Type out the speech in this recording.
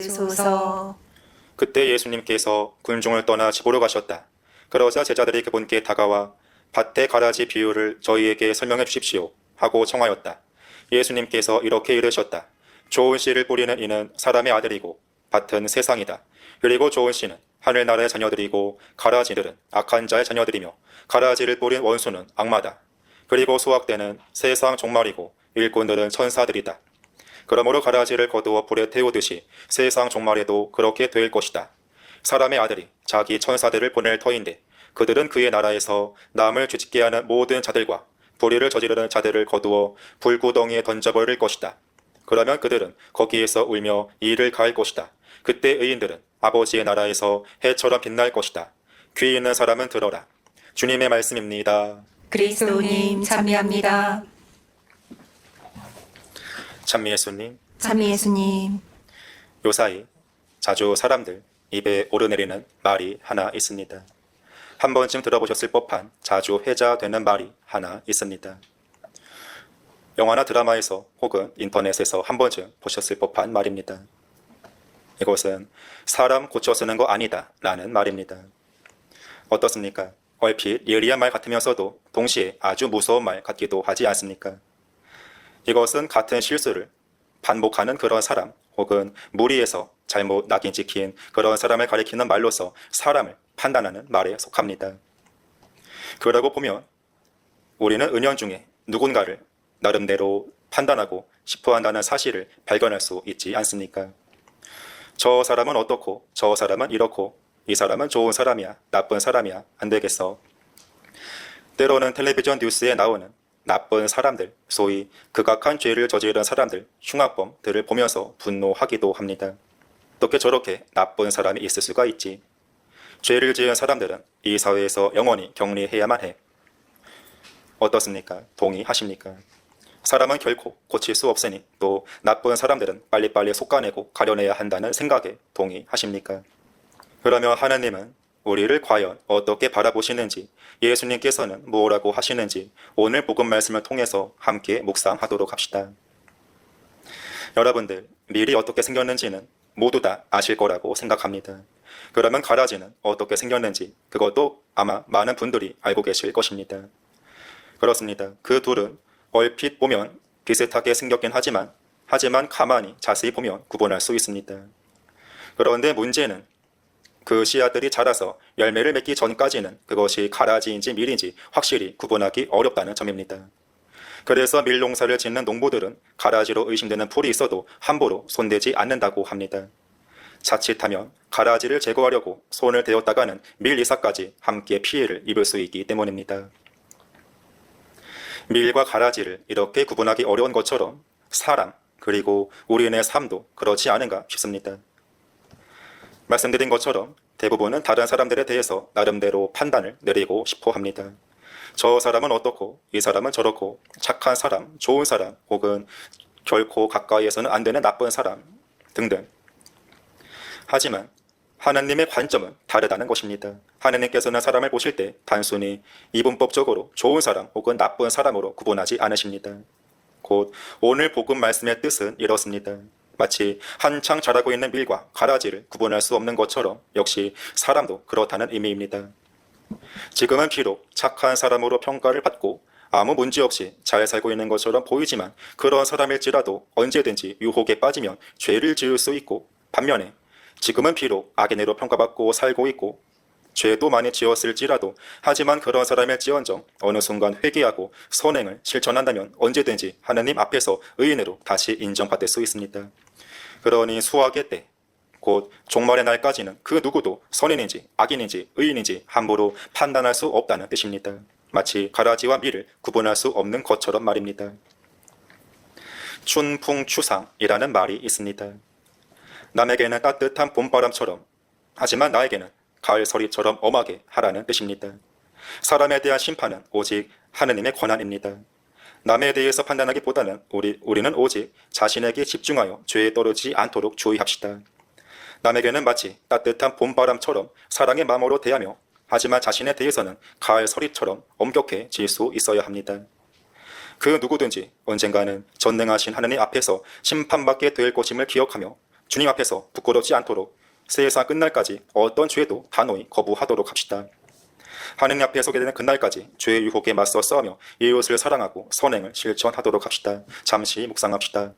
주소서. 그때 예수님께서 군중을 떠나 집으로 가셨다. 그러자 제자들이 그분께 다가와 밭의 가라지 비유를 저희에게 설명해 주십시오 하고 청하였다. 예수님께서 이렇게 이르셨다. 좋은 씨를 뿌리는 이는 사람의 아들이고 밭은 세상이다. 그리고 좋은 씨는 하늘나라의 자녀들이고 가라지들은 악한 자의 자녀들이며 가라지를 뿌린 원수는 악마다. 그리고 수확 때는 세상 종말이고 일꾼들은 천사들이다. 그러므로 가라지를 거두어 불에 태우듯이 세상 종말에도 그렇게 될 것이다. 사람의 아들이 자기 천사들을 보낼 터인데 그들은 그의 나라에서 남을 죄짓게 하는 모든 자들과 불의를 저지르는 자들을 거두어 불구덩이에 던져버릴 것이다. 그러면 그들은 거기에서 울며 이를 가할 것이다. 그때 의인들은 아버지의 나라에서 해처럼 빛날 것이다. 귀 있는 사람은 들어라. 주님의 말씀입니다. 그리스도님 참여합니다. 찬미 예수님, 참미 예수님. 요사이 자주 사람들 입에 오르내리는 말이 하나 있습니다. 한 번쯤 들어보셨을 법한 자주 회자되는 말이 하나 있습니다. 영화나 드라마에서 혹은 인터넷에서 한 번쯤 보셨을 법한 말입니다. 이것은 사람 고쳐 쓰는 거 아니다 라는 말입니다. 어떻습니까? 얼핏 예리한 말 같으면서도 동시에 아주 무서운 말 같기도 하지 않습니까? 이것은 같은 실수를 반복하는 그런 사람 혹은 무리해서 잘못 낙인 찍힌 그런 사람을 가리키는 말로서 사람을 판단하는 말에 속합니다. 그러고 보면 우리는 은연중에 누군가를 나름대로 판단하고 싶어 한다는 사실을 발견할 수 있지 않습니까? 저 사람은 어떻고 저 사람은 이렇고 이 사람은 좋은 사람이야 나쁜 사람이야 안 되겠어. 때로는 텔레비전 뉴스에 나오는 나쁜 사람들, 소위 극악한 죄를 저지른 사람들, 흉악범들을 보면서 분노하기도 합니다. 어떻게 저렇게 나쁜 사람이 있을 수가 있지? 죄를 지은 사람들은 이 사회에서 영원히 격리해야만 해. 어떻습니까? 동의하십니까? 사람은 결코 고칠 수 없으니 또 나쁜 사람들은 빨리빨리 속아내고 가려내야 한다는 생각에 동의하십니까? 그러면 하나님은 우리를 과연 어떻게 바라보시는지, 예수님께서는 뭐라고 하시는지 오늘 복음 말씀을 통해서 함께 묵상하도록 합시다. 여러분들, 밀이 어떻게 생겼는지는 모두 다 아실 거라고 생각합니다. 그러면 가라지는 어떻게 생겼는지 그것도 아마 많은 분들이 알고 계실 것입니다. 그렇습니다. 그 둘은 얼핏 보면 비슷하게 생겼긴 하지만 가만히 자세히 보면 구분할 수 있습니다. 그런데 문제는 그 씨앗들이 자라서 열매를 맺기 전까지는 그것이 가라지인지 밀인지 확실히 구분하기 어렵다는 점입니다. 그래서 밀 농사를 짓는 농부들은 가라지로 의심되는 풀이 있어도 함부로 손대지 않는다고 합니다. 자칫하면 가라지를 제거하려고 손을 대었다가는 밀 이삭까지 함께 피해를 입을 수 있기 때문입니다. 밀과 가라지를 이렇게 구분하기 어려운 것처럼 사람 그리고 우리의 삶도 그렇지 않은가 싶습니다. 말씀드린 것처럼 대부분은 다른 사람들에 대해서 나름대로 판단을 내리고 싶어 합니다. 저 사람은 어떻고 이 사람은 저렇고 착한 사람, 좋은 사람 혹은 결코 가까이에서는 안 되는 나쁜 사람 등등. 하지만 하나님의 관점은 다르다는 것입니다. 하나님께서는 사람을 보실 때 단순히 이분법적으로 좋은 사람 혹은 나쁜 사람으로 구분하지 않으십니다. 곧 오늘 복음 말씀의 뜻은 이렇습니다. 마치 한창 자라고 있는 밀과 가라지를 구분할 수 없는 것처럼 역시 사람도 그렇다는 의미입니다. 지금은 비록 착한 사람으로 평가를 받고 아무 문제 없이 잘 살고 있는 것처럼 보이지만 그런 사람일지라도 언제든지 유혹에 빠지면 죄를 지을 수 있고, 반면에 지금은 비록 악인으로 평가받고 살고 있고 죄도 많이 지었을지라도 하지만 그런 사람일지언정 어느 순간 회개하고 선행을 실천한다면 언제든지 하나님 앞에서 의인으로 다시 인정받을 수 있습니다. 그러니 수학의 때, 곧 종말의 날까지는 그 누구도 선인인지 악인인지 의인인지 함부로 판단할 수 없다는 뜻입니다. 마치 가라지와 밀을 구분할 수 없는 것처럼 말입니다. 춘풍추상이라는 말이 있습니다. 남에게는 따뜻한 봄바람처럼, 하지만 나에게는 가을 서리처럼 엄하게 하라는 뜻입니다. 사람에 대한 심판은 오직 하느님의 권한입니다. 남에 대해서 판단하기보다는 우리는 오직 자신에게 집중하여 죄에 떨어지지 않도록 주의합시다. 남에게는 마치 따뜻한 봄바람처럼 사랑의 마음으로 대하며, 하지만 자신에 대해서는 가을 서리처럼 엄격해질 수 있어야 합니다. 그 누구든지 언젠가는 전능하신 하느님 앞에서 심판받게 될 것임을 기억하며 주님 앞에서 부끄럽지 않도록 세상 끝날까지 어떤 죄도 단호히 거부하도록 합시다. 하느님 앞에 서게 되는 그날까지 죄의 유혹에 맞서 싸우며 이웃을 사랑하고 선행을 실천하도록 합시다. 잠시 묵상합시다.